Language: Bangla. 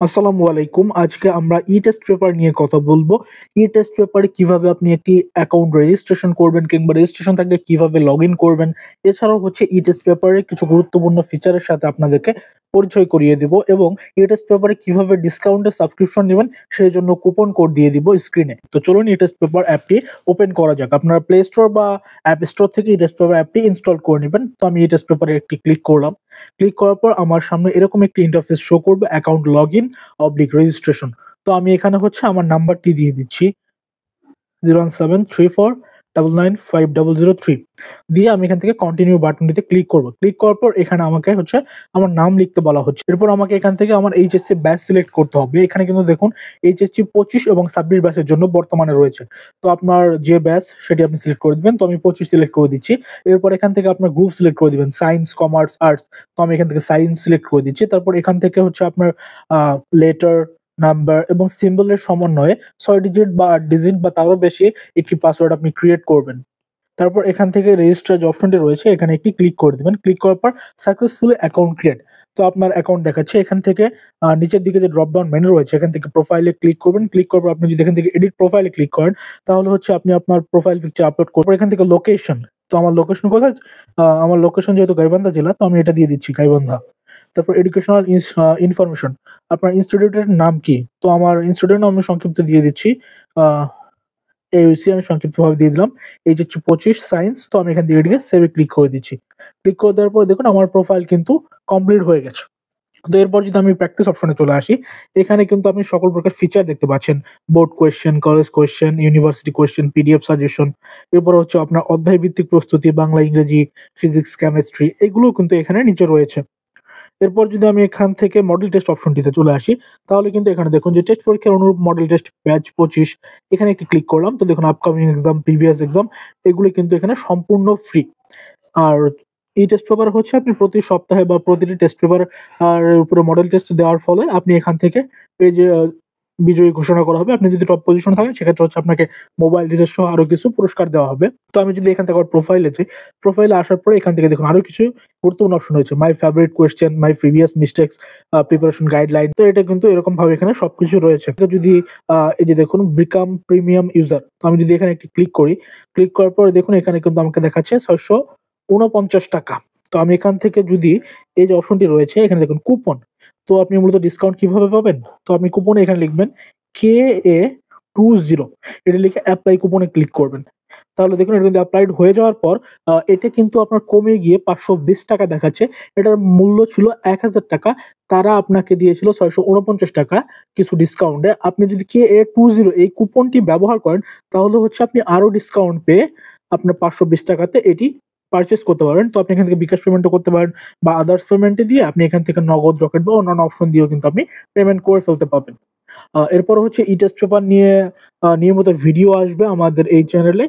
আসসালামু আলাইকুম। আজকে আমরা ই-টেস্ট পেপার নিয়ে কথা বলব। ই-টেস্ট পেপারে কিভাবে আপনি একটি অ্যাকাউন্ট রেজিস্ট্রেশন করবেন কিংবা রেজিস্ট্রেশন থাকলে কিভাবে লগইন করবেন। এছাড়াও ই-টেস্ট পেপারের কিছু গুরুত্বপূর্ণ ফিচারের সাথে আপনাদেরকে পরিচয় করিয়ে দিব এবং ই-টেস্ট পেপারে কিভাবে ডিসকাউন্টে সাবস্ক্রিপশন নিবেন সেজন্য কুপন কোড দিয়ে দিব স্ক্রিনে। তো চলুন ই-টেস্ট পেপার অ্যাপটি ওপেন করা যাক। আপনারা প্লে স্টোর বা অ্যাপ স্টোর থেকে ই-টেস্ট পেপার অ্যাপটি ইনস্টল করে নিবেন। তো আমি ই-টেস্ট পেপারে একটি ক্লিক করলাম। ক্লিক করার পর আমার সামনে এরকম একটি ইন্টারফেস শো করবে অ্যাকাউন্ট লগইন রেজিস্ট্রেশন। তো আমি এখানে আমার নাম্বারটি দিয়ে দিচ্ছি 01734995003 দিয়ে আমি এখান থেকে কন্টিনিউ বাটনটিতে ক্লিক করব। ক্লিক করার পর এখানে আমাকে আমার নাম লিখতে বলা হচ্ছে। এরপর আমাকে এখান থেকে আমার এইচএসসি ব্যাচ সিলেক্ট করতে হবে। এখানে কিন্তু দেখুন এইচএসসি 25 এবং 26 ব্যাচের জন্য বর্তমানে রয়েছে। তো আপনার যে ব্যাচ সেটি আপনি সিলেক্ট করে দিবেন। তো আমি 25 সিলেক্ট করে দিচ্ছি। এরপর এখান থেকে আপনার গ্রুপ সিলেক্ট করে দিবেন সায়েন্স, কমার্স, আর্টস। তো আমি এখান থেকে সায়েন্স সিলেক্ট করে দিচ্ছি। তারপর এখান থেকে আপনার লেটার, নাম্বার এবং সিম্বলের সমন্বয়ে 6 ডিজিট বা 8 ডিজিট বা তারও বেশি একটি পাসওয়ার্ড আপনি ক্রিয়েট করবেন। তারপর এখান থেকে রেজিস্টার যে অপশনটি রয়েছে এখানে একটি ক্লিক করে দিবেন। ক্লিক করার পর সাকসেসফুলি অ্যাকাউন্ট ক্রিয়েট। তো আপনার অ্যাকাউন্ট দেখাচ্ছে। এখান থেকে নিচের দিকে যে ড্রপ ডাউন মেনু রয়েছে এখান থেকে প্রোফাইলে ক্লিক করবেন। ক্লিক করার পর আপনি যদি এখান থেকে এডিট প্রোফাইলে ক্লিক করেন তাহলে আপনি আপনার প্রোফাইল পিকচার আপলোড করবেন। এখান থেকে লোকেশন। তো আমার লোকেশন কোথায়? আমার লোকেশন যেহেতু গাইবান্ধা জেলা তো আমি এটা দিয়ে দিচ্ছি গাইবান্ধা। তারপর এডুকেশনাল ইনফরমেশন। আপনার ইনস্টিটিউটের নাম কি? তো আমার ইনস্টিটিউটের নাম আমি সংক্ষিপ্ত দিয়ে দিচ্ছি। আ AUC আমি সংক্ষিপ্তভাবে দিয়ে দিলাম। এই যে 25 সায়েন্স। তো আমি এখান থেকে এটিকে সেভ এ ক্লিক করে দিচ্ছি। ক্লিক করে দেওয়ার পর দেখুন আমার প্রোফাইল কিন্তু কমপ্লিট হয়ে গেছে। তো এরপর যদি আমি প্র্যাকটিস অপশনে চলে আসি, এখানে কিন্তু আপনি সকল প্রকার ফিচার দেখতে পাচ্ছেন। Board question, college question, university question, PDF suggestion. এরপর আপনার অধ্যায় ভিত্তিক প্রস্তুতি, বাংলা, ইংরেজি, ফিজিক্স, কেমিস্ট্রি এগুলোও কিন্তু এখানে নিচে রয়েছে। এরপর যদি আমি এখান থেকে মডেল টেস্ট অপশনটিতে চলে আসি, তাহলে কিন্তু এখানে দেখুন যে টেস্ট পরীক্ষার অনুরূপ মডেল টেস্ট ব্যাচ 25 এখানে একটি ক্লিক করলাম। তো দেখুন আপকামিং এক্সাম, প্রিভিয়াস এক্সাম এগুলো কিন্তু এখানে সম্পূর্ণ ফ্রি। আর এই টেস্ট পেপার আপনি প্রতি সপ্তাহে বা প্রতিটি টেস্ট পেপার আর উপরে মডেল টেস্ট দেওয়ার ফলে আপনি এখান থেকে পেজে বিজয়ী ঘোষণা করা হবে। আপনি যদি টপ পজিশনে থাকেন সেক্ষেত্রে আপনাকে মোবাইল রিচার্জ সহ আরো কিছু পুরস্কার দেওয়া হবে। তো আমি যদি এখান থেকে আবার প্রোফাইলে যাই, প্রোফাইলে আসার পরে এখান থেকে দেখুন আরো কিছু গুরুত্বপূর্ণ অপশন রয়েছে। My favourite question, my previous mistakes, preparation guideline. তো এটা কিন্তু এরকম ভাবে এখানে সবকিছু রয়েছে। যদি এই যে দেখুন বিকাম প্রিমিয়াম ইউজার। তো আমি যদি এখানে একটি ক্লিক করি, ক্লিক করার পরে দেখুন এখানে কিন্তু আমাকে দেখাচ্ছে ৳৬৪৯। তো আমি এখান থেকে যদি এই যে অপশনটি রয়েছে এখানে দেখুন কুপন। তো আপনি মূলত ডিসকাউন্ট কিভাবে পাবেন? তো আপনি কুপনে এখানে লিখবেন KA20 এটা লিখে এপ্লাই কুপনে ক্লিক করবেন। তাহলে দেখুন এটা কিন্তু এপ্লাইড হয়ে যাওয়ার পর এটা কিন্তু আপনার কমে গিয়ে ৳৫২০ দেখাচ্ছে। এটার মূল্য ছিল ৳১,০০০। তারা আপনাকে দিয়েছিল ৳৬৪৯ কিছু ডিসকাউন্টে। আপনি যদি KA20 এই কুপনটি ব্যবহার করেন তাহলে আপনি আরো ডিসকাউন্ট পেয়ে আপনার ৳৫২০ তে এটি পারচেজ করতে পারবেন। তো আপনি এখান থেকে বিকাশ পেমেন্টও করতে পারেন বা আদার্স পেমেন্টে দিয়ে আপনি এখান থেকে নগদ, রকেট বা অন্যান্য অপশন দিয়েও কিন্তু আপনি পেমেন্ট করে ফেলতে পারবেন। এরপর ই-টেস্ট পেপার নিয়ে নিয়মিত ভিডিও আসবে আমাদের এই চ্যানেলে।